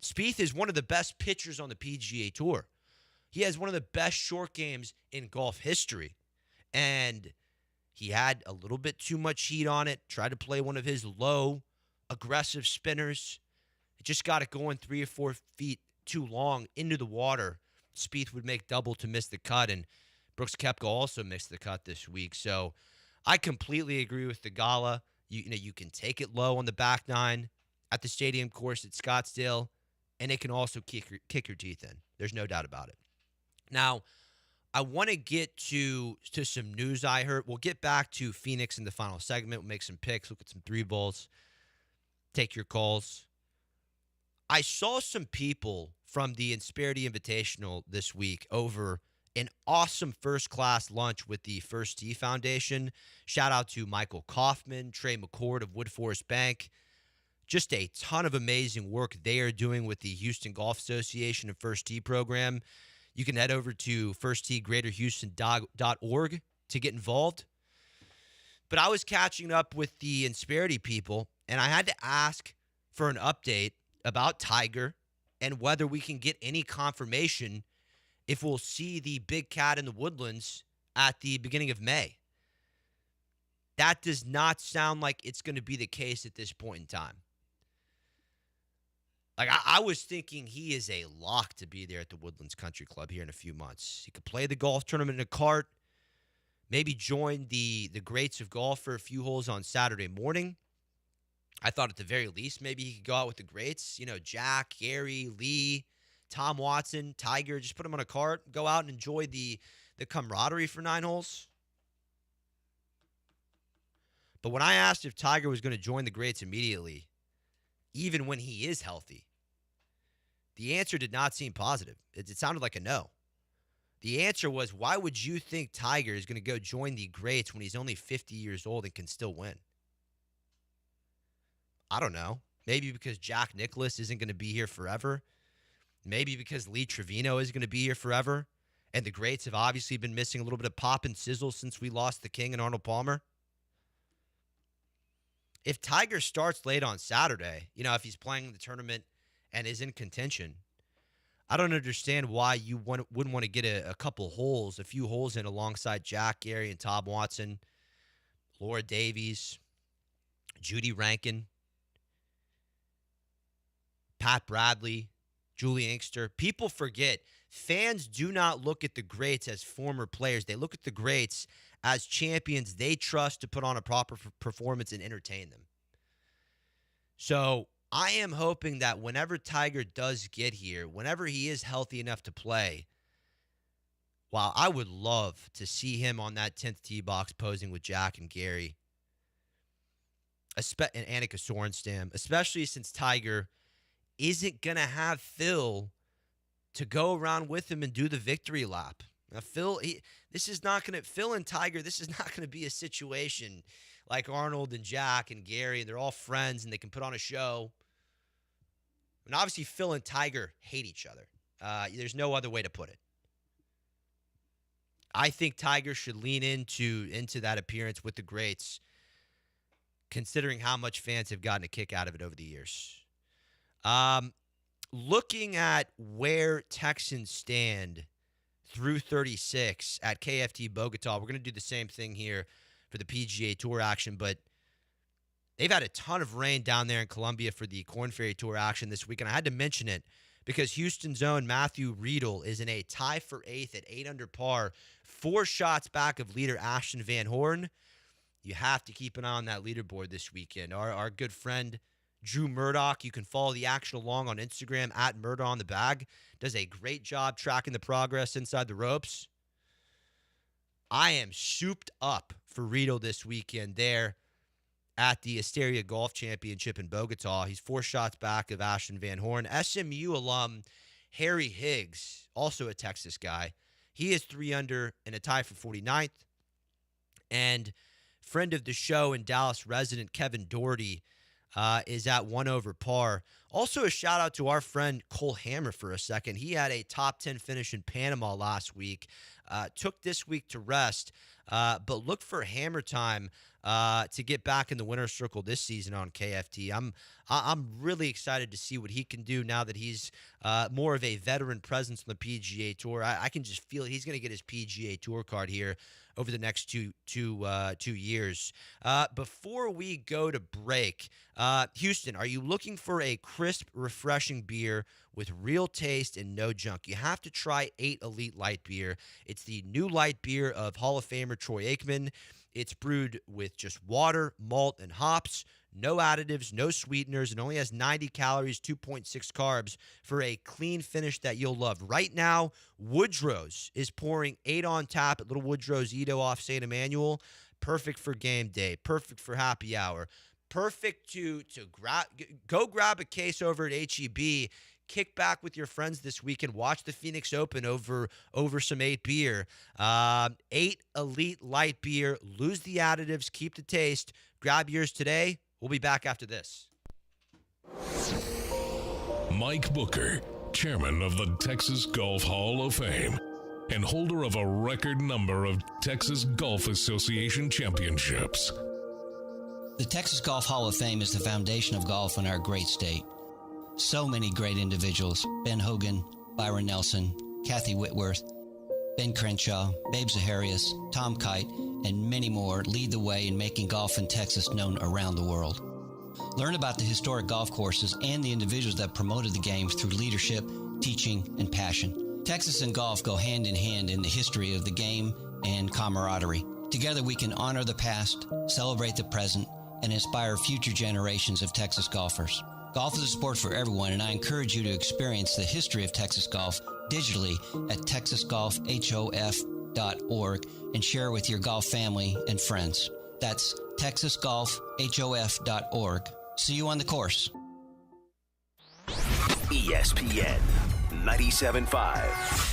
Spieth is one of the best pitchers on the PGA Tour. He has one of the best short games in golf history. And he had a little bit too much heat on it, tried to play one of his low, aggressive spinners. It just got it going 3 or 4 feet too long into the water. Spieth would make double to miss the cut, and Brooks Koepka also missed the cut this week. So I completely agree with the Gala. You can take it low on the back nine at the Stadium course at Scottsdale, and it can also kick your teeth in. There's no doubt about it. Now, I want to get to some news I heard. We'll get back to Phoenix in the final segment. We'll make some picks, look at some 3-balls, take your calls. I saw some people from the Insperity Invitational this week over an awesome first-class lunch with the First Tee Foundation. Shout out to Michael Kaufman, Trey McCord of Woodforest Bank. Just a ton of amazing work they are doing with the Houston Golf Association and First Tee program. You can head over to firstteegreaterhouston.org to get involved. But I was catching up with the Insperity people, and I had to ask for an update about Tiger and whether we can get any confirmation if we'll see the big cat in the Woodlands at the beginning of May. That does not sound like it's going to be the case at this point in time. Like, I was thinking he is a lock to be there at the Woodlands Country Club here in a few months. He could play the golf tournament in a cart, maybe join the greats of golf for a few holes on Saturday morning. I thought at the very least maybe he could go out with the greats. Jack, Gary, Lee, Tom Watson, Tiger. Just put him on a cart, go out and enjoy the camaraderie for 9 holes. But when I asked if Tiger was going to join the greats immediately, even when he is healthy, the answer did not seem positive. It sounded like a no. The answer was, why would you think Tiger is going to go join the greats when he's only 50 years old and can still win? I don't know. Maybe because Jack Nicklaus isn't going to be here forever. Maybe because Lee Trevino is going to be here forever. And the greats have obviously been missing a little bit of pop and sizzle since we lost the King and Arnold Palmer. If Tiger starts late on Saturday, if he's playing the tournament and is in contention, I don't understand why you wouldn't want to get a few holes in alongside Jack, Gary, and Tom Watson, Laura Davies, Judy Rankin, Pat Bradley, Julie Inkster. People forget, fans do not look at the greats as former players. They look at the greats as champions they trust to put on a proper performance and entertain them. So I am hoping that whenever Tiger does get here, whenever he is healthy enough to play, wow, I would love to see him on that 10th tee box posing with Jack and Gary and Annika Sorenstam, especially since Tiger isn't going to have Phil to go around with him and do the victory lap. Now, Phil and Tiger, this is not going to be a situation like Arnold and Jack and Gary, and they're all friends and they can put on a show. And obviously, Phil and Tiger hate each other. There's no other way to put it. I think Tiger should lean into that appearance with the greats, considering how much fans have gotten a kick out of it over the years. Looking at where Texans stand through 36 at KFT Bogota, we're going to do the same thing here for the PGA Tour action, but they've had a ton of rain down there in Colombia for the Corn Ferry Tour action this week, and I had to mention it because Houston's own Matthew Riedel is in a tie for 8th at 8 under par, 4 shots back of leader Ashton Van Horn. You have to keep an eye on that leaderboard this weekend. Our good friend Drew Murdoch, you can follow the action along on Instagram at Murder on the Bag, does a great job tracking the progress inside the ropes. I am souped up for Riedel this weekend there at the Asteria Golf Championship in Bogota. He's 4 shots back of Ashton Van Horn. SMU alum Harry Higgs, also a Texas guy, he is 3 under in a tie for 49th. And friend of the show and Dallas resident Kevin Doherty is at 1 over par. Also a shout out to our friend Cole Hammer for a second. He had a top 10 finish in Panama last week. Took this week to rest, but look for Hammer time to get back in the winner's circle this season on KFT. I'm really excited to see what he can do now that he's more of a veteran presence on the PGA Tour. I can just feel he's going to get his PGA Tour card here over the next two years. Before we go to break, Houston, are you looking for a crisp, refreshing beer with real taste and no junk? You have to try 8 Elite Light Beer. It's the new light beer of Hall of Famer Troy Aikman. It's brewed with just water, malt, and hops. No additives, no sweeteners. It only has 90 calories, 2.6 carbs for a clean finish that you'll love. Right now, Woodrow's is pouring 8 on tap at Little Woodrow's Edo off St. Emmanuel. Perfect for game day. Perfect for happy hour. Perfect to go grab a case over at HEB. Kick back with your friends this weekend. Watch the Phoenix Open over some 8 beer. 8 Elite Light Beer. Lose the additives. Keep the taste. Grab yours today. We'll be back after this. Mike Booker, chairman of the Texas Golf Hall of Fame and holder of a record number of Texas Golf Association championships. The Texas Golf Hall of Fame is the foundation of golf in our great state. So many great individuals: Ben Hogan, Byron Nelson, Kathy Whitworth, Ben Crenshaw, Babe Zaharias, Tom Kite, and many more lead the way in making golf in Texas known around the world. Learn about the historic golf courses and the individuals that promoted the game through leadership, teaching, and passion. Texas and golf go hand in hand in the history of the game and camaraderie. Together we can honor the past, celebrate the present, and inspire future generations of Texas golfers. Golf is a sport for everyone, and I encourage you to experience the history of Texas golf digitally at texasgolfhof.org and share with your golf family and friends. That's texasgolfhof.org. See you on the course. ESPN 97.5.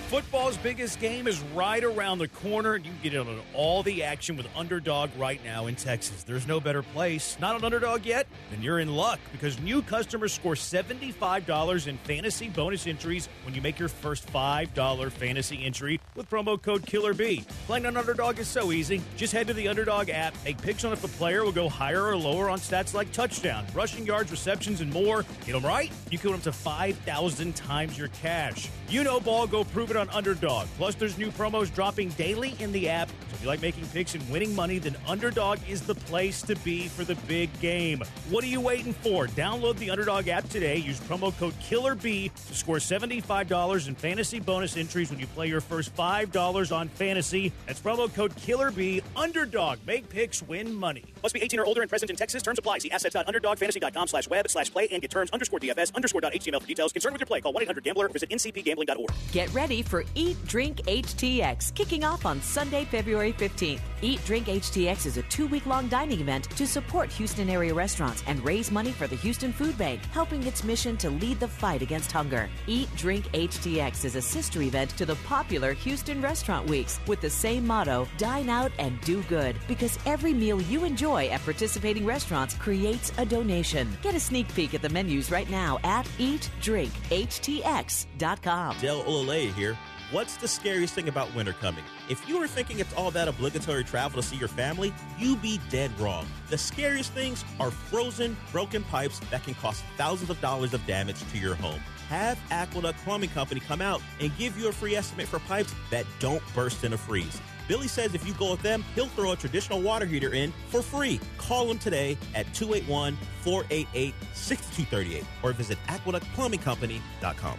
Football's biggest game is right around the corner, and you can get in on all the action with Underdog right now in Texas. There's no better place. Not on Underdog yet? Then you're in luck, because new customers score $75 in fantasy bonus entries when you make your first $5 fantasy entry with promo code KillerB. Playing on Underdog is so easy. Just head to the Underdog app, make picks on if a player will go higher or lower on stats like touchdown, rushing yards, receptions, and more. Get them right, you can win up to 5,000 times your cash. You know ball, go prove it on Underdog. Plus, there's new promos dropping daily in the app. So if you like making picks and winning money, then Underdog is the place to be for the big game. What are you waiting for? Download the Underdog app today. Use promo code KillerB to score $75 in fantasy bonus entries when you play your first $5 on fantasy. That's promo code KillerB. Underdog. Make picks, win money. Must be 18 or older and present in Texas. Terms apply. See assets.underdogfantasy.com/web/play and get terms _DFS_.html for details. Concerned with your play, call 1-800-GAMBLER. Visit ncpgambling.org. Get ready for Eat Drink HTX, kicking off on Sunday, February 15th. Eat Drink HTX is a 2-week-long dining event to support Houston area restaurants and raise money for the Houston Food Bank, helping its mission to lead the fight against hunger. Eat Drink HTX is a sister event to the popular Houston Restaurant Weeks with the same motto: dine out and do good, because every meal you enjoy at participating restaurants creates a donation. Get a sneak peek at the menus right now at eatdrinkhtx.com. Del Olale here. What's the scariest thing about winter coming? If you were thinking it's all that obligatory travel to see your family, you'd be dead wrong. The scariest things are frozen, broken pipes that can cost thousands of dollars of damage to your home. Have Aqueduct Plumbing Company come out and give you a free estimate for pipes that don't burst in a freeze. Billy says if you go with them, he'll throw a traditional water heater in for free. Call him today at 281-488-6238 or visit aqueductplumbingcompany.com.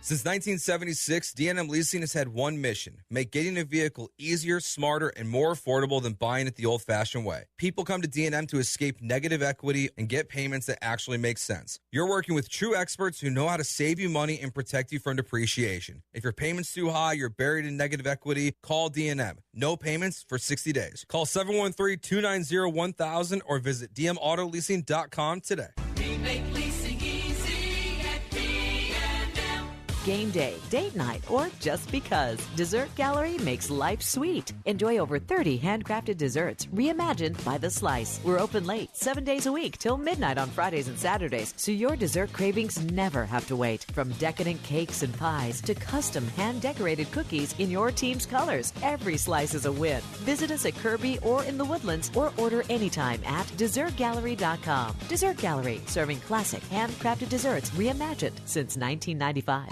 Since 1976, D&M Leasing has had one mission: make getting a vehicle easier, smarter, and more affordable than buying it the old-fashioned way. People come to D&M to escape negative equity and get payments that actually make sense. You're working with true experts who know how to save you money and protect you from depreciation. If your payment's too high, you're buried in negative equity, call D&M. No payments for 60 days. Call 713-290-1000 or visit dmautoleasing.com today. We make leasing easy at D&M. Game day, date night, or just because. Dessert Gallery makes life sweet. Enjoy over 30 handcrafted desserts reimagined by the slice. We're open late, 7 days a week till midnight on Fridays and Saturdays, so your dessert cravings never have to wait. From decadent cakes and pies to custom hand-decorated cookies in your team's colors, every slice is a win. Visit us at Kirby or in the Woodlands or order anytime at DessertGallery.com. Dessert Gallery, serving classic handcrafted desserts reimagined since 1995.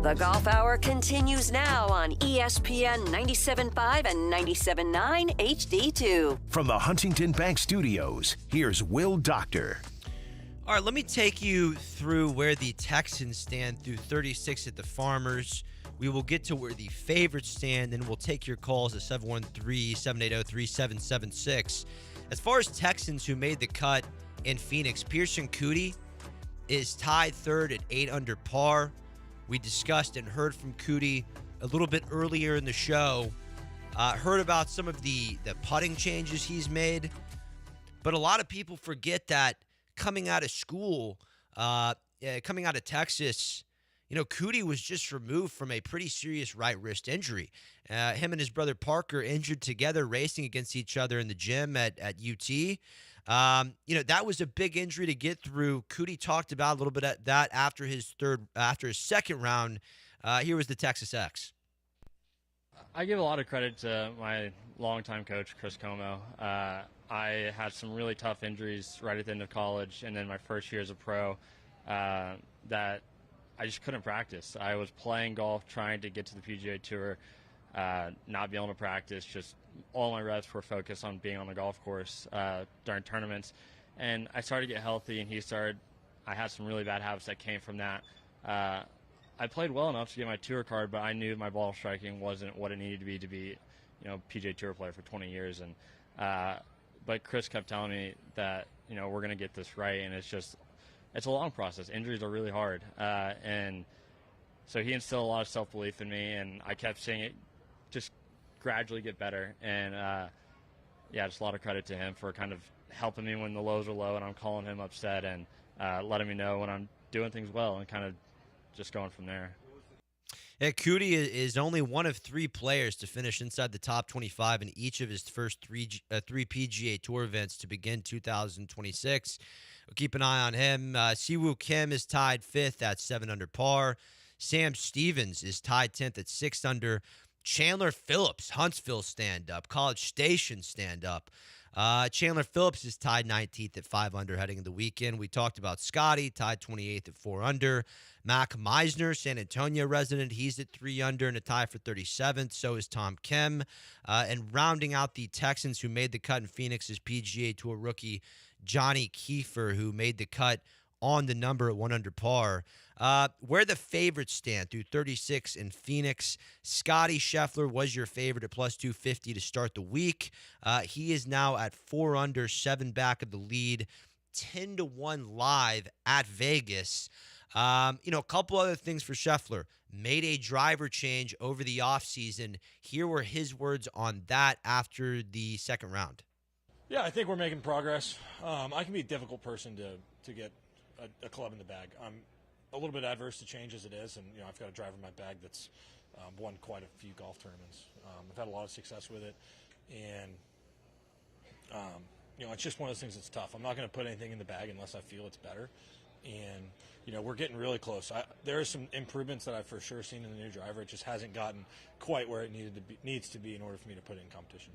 The Golf Hour continues now on ESPN 97.5 and 97.9 HD2. From the Huntington Bank Studios, here's Will Doctor. All right, let me take you through where the Texans stand through 36 at the Farmers. We will get to where the favorites stand, and we'll take your calls at 713-780-3776. As far as Texans who made the cut in Phoenix, Pearson Coody is tied third at 8 under par. We discussed and heard from Coody a little bit earlier in the show. Heard about some of the putting changes he's made. But a lot of people forget that coming out of school, coming out of Texas, Coody was just removed from a pretty serious right wrist injury. Him and his brother Parker injured together racing against each other in the gym at UT. That was a big injury to get through. Coody talked about a little bit of that after his second round. Here was the Texas X. I give a lot of credit to my longtime coach, Chris Como. I had some really tough injuries right at the end of college, and then my first year as a pro that I just couldn't practice. I was playing golf, trying to get to the PGA Tour, not be able to practice. Just all my reps were focused on being on the golf course during tournaments. And I started to get healthy, and I had some really bad habits that came from that. I played well enough to get my tour card, but I knew my ball striking wasn't what it needed to be, PGA Tour player for 20 years. And but Chris kept telling me that, we're going to get this right, and it's a long process. Injuries are really hard. And so he instilled a lot of self-belief in me, and I kept seeing it just gradually get better. And, just a lot of credit to him for kind of helping me when the lows are low and I'm calling him upset, and letting me know when I'm doing things well, and kind of just going from there. Yeah, Coody is only one of 3 players to finish inside the top 25 in each of his first three PGA Tour events to begin 2026. We'll keep an eye on him. Siwoo Kim is tied 5th at 7 under par. Sam Stevens is tied 10th at 6 under. Chandler Phillips, Huntsville stand-up. College Station stand-up. Chandler Phillips is tied 19th at 5 under heading into the weekend. We talked about Scotty, tied 28th at 4 under. Mac Meisner, San Antonio resident, he's at 3 under and a tie for 37th. So is Tom Kim. And rounding out the Texans who made the cut in Phoenix is PGA Tour rookie Johnny Kiefer, who made the cut on the number at 1 under par. Where the favorites stand through 36 in Phoenix, Scotty Scheffler was your favorite at plus 250 to start the week. He is now at 4 under, 7 back of the lead, 10-1 live at Vegas. A couple other things for Scheffler. Made a driver change over the offseason. Here were his words on that after the second round. Yeah, I think we're making progress. I can be a difficult person to get a club in the bag. I'm a little bit adverse to change as it is, and I've got a driver in my bag that's won quite a few golf tournaments. I've had a lot of success with it, and it's just one of those things that's tough. I'm not going to put anything in the bag unless I feel it's better, and we're getting really close. There are some improvements that I've for sure seen in the new driver. It just hasn't gotten quite where it needs to be in order for me to put it in competition.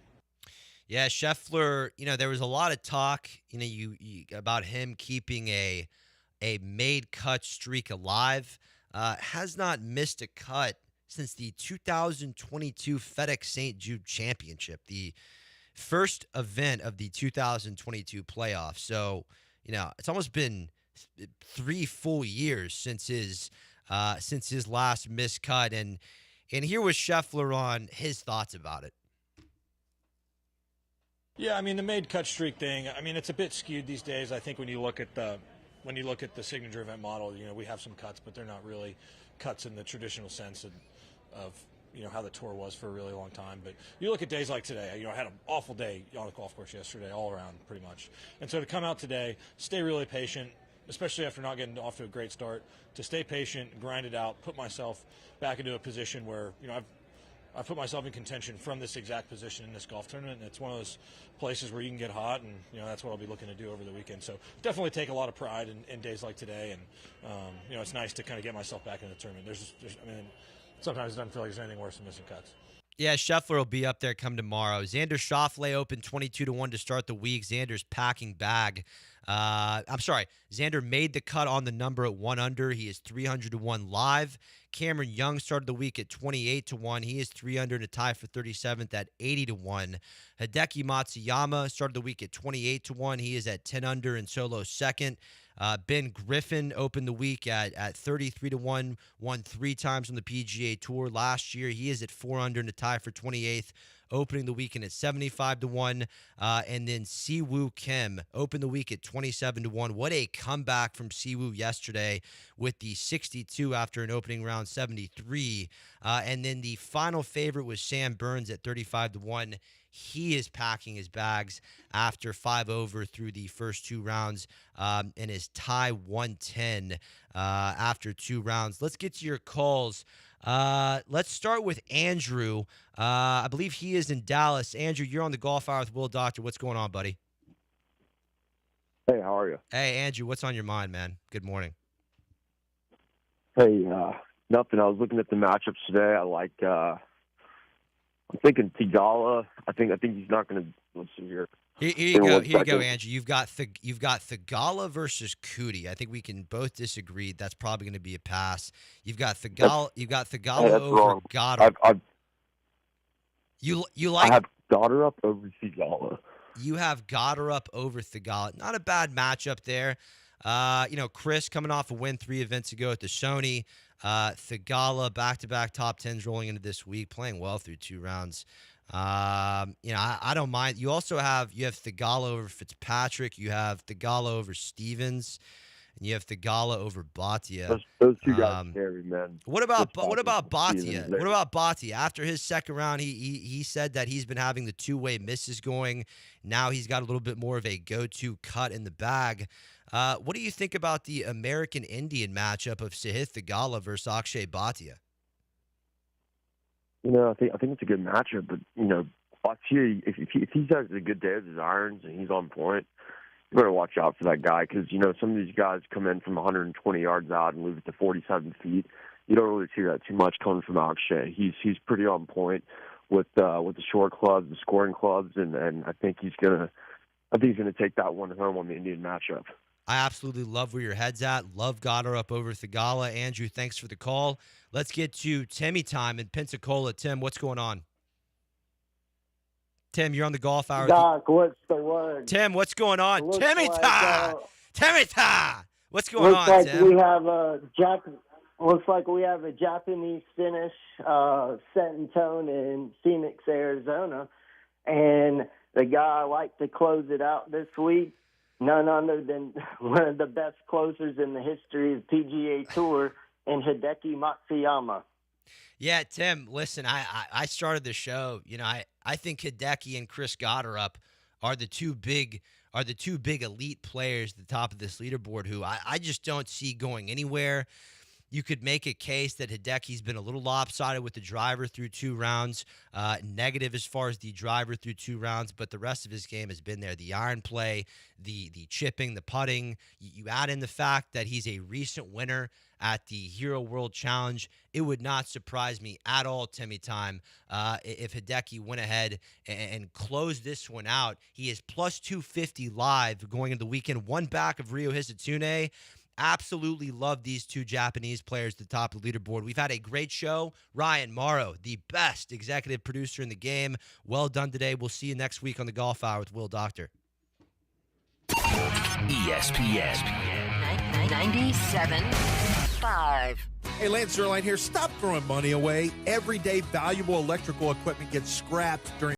Yeah, Scheffler, there was a lot of talk, you about him keeping a made cut streak alive. Has not missed a cut since the 2022 FedEx St. Jude Championship, the first event of the 2022 playoffs. So, it's almost been 3 full years since his last missed cut. And here was Scheffler on his thoughts about it. Yeah, I mean, the made cut streak thing, I mean, it's a bit skewed these days. I think when you look at the signature event model, we have some cuts, but they're not really cuts in the traditional sense of how the tour was for a really long time. But you look at days like today, I had an awful day on the golf course yesterday, all around pretty much. And so to come out today, stay really patient, especially after not getting off to a great start, to stay patient, grind it out, put myself back into a position where, I've put myself in contention from this exact position in this golf tournament, and it's one of those places where you can get hot, and that's what I'll be looking to do over the weekend. So definitely take a lot of pride in days like today, and it's nice to kind of get myself back in the tournament. Sometimes it doesn't feel like there's anything worse than missing cuts. Yeah, Scheffler will be up there come tomorrow. Xander Schauffele opened 22-1 to start the week. Xander's packing bag. Xander made the cut on the number at 1 under. He is 300-1 live. Cameron Young started the week at 28-1. He is 3 under to tie for 37th at 80-1. Hideki Matsuyama started the week at 28-1. He is at 10 under and solo second. Ben Griffin opened the week at 33-1, won 3 times on the PGA Tour last year. He is at 4 under to tie for 28th, opening the weekend at 75-1. And then Siwoo Kim opened the week at 27-1. What a comeback from Siwoo yesterday with the 62 after an opening round 73. And then the final favorite was Sam Burns at 35-1. He is packing his bags after 5 over through the first 2 rounds and is tie 110 after 2 rounds. Let's get to your calls. Let's start with Andrew. I believe he is in Dallas. Andrew, you're on the Golf Hour with Will Doctor. What's going on, buddy? Hey, how are you? Hey, Andrew, what's on your mind, man? Good morning. Hey, nothing. I was looking at the matchups today. I like. I'm thinking Theegala. I think he's not going to. Let's see here. Here you go, Andrew. You've got Theegala versus Cootie. I think we can both disagree. That's probably going to be a pass. You've got Theegala over Goddard. You like? I have Goddard up over Theegala. You have Goddard up over Theegala. Not a bad matchup there. Chris coming off a win 3 events ago at the Sony. Theegala back-to-back top 10s rolling into this week, playing well through 2 rounds. I don't mind. You also have Theegala over Fitzpatrick. You have Theegala over Stevens, and you have Theegala over Bhatia. Those 2 guys scare me, man. What about Bhatia? What about Bhatia? After his second round, he said that he's been having the 2-way misses going. Now he's got a little bit more of a go-to cut in the bag. What do you think about the American Indian matchup of Sahith Theegala versus Akshay Bhatia? I think it's a good matchup, but Bhatia, if he has a good day with his irons and he's on point, you better watch out for that guy because some of these guys come in from 120 yards out and leave it to 47 feet. You don't really see that too much coming from Akshay. He's pretty on point with the short clubs, the scoring clubs, and I think he's gonna take that one home on the Indian matchup. I absolutely love where your head's at. Love Goddard up over Theegala. Andrew, thanks for the call. Let's get to Timmy time in Pensacola. Tim, what's going on? Tim, you're on the Golf Hour. Doc, what's the word? Tim, what's going on? Timmy like, time! Timmy time! What's going on, like Tim? Looks like we have a Japanese finish set in tone in Phoenix, Arizona. And the guy I like to close it out this week, none other than one of the best closers in the history of PGA Tour, and Hideki Matsuyama. Yeah, Tim, listen, I started the show. I think Hideki and Chris Goddard are the two big elite players at the top of this leaderboard who I just don't see going anywhere. You could make a case that Hideki's been a little lopsided with the driver through 2 rounds, negative as far as the driver through 2 rounds, but the rest of his game has been there. The iron play, the chipping, the putting. You add in the fact that he's a recent winner at the Hero World Challenge. It would not surprise me at all, Timmy Time, if Hideki went ahead and closed this one out. He is plus 250 live going into the weekend, one back of Ryo Hisetsune. Absolutely love these 2 Japanese players at the top of the leaderboard. We've had a great show. Ryan Morrow, the best executive producer in the game. Well done today. We'll see you next week on the Golf Hour with Will Doctor. ESPN 97.5. Hey, Lance Zierlein here. Stop throwing money away. Everyday valuable electrical equipment gets scrapped during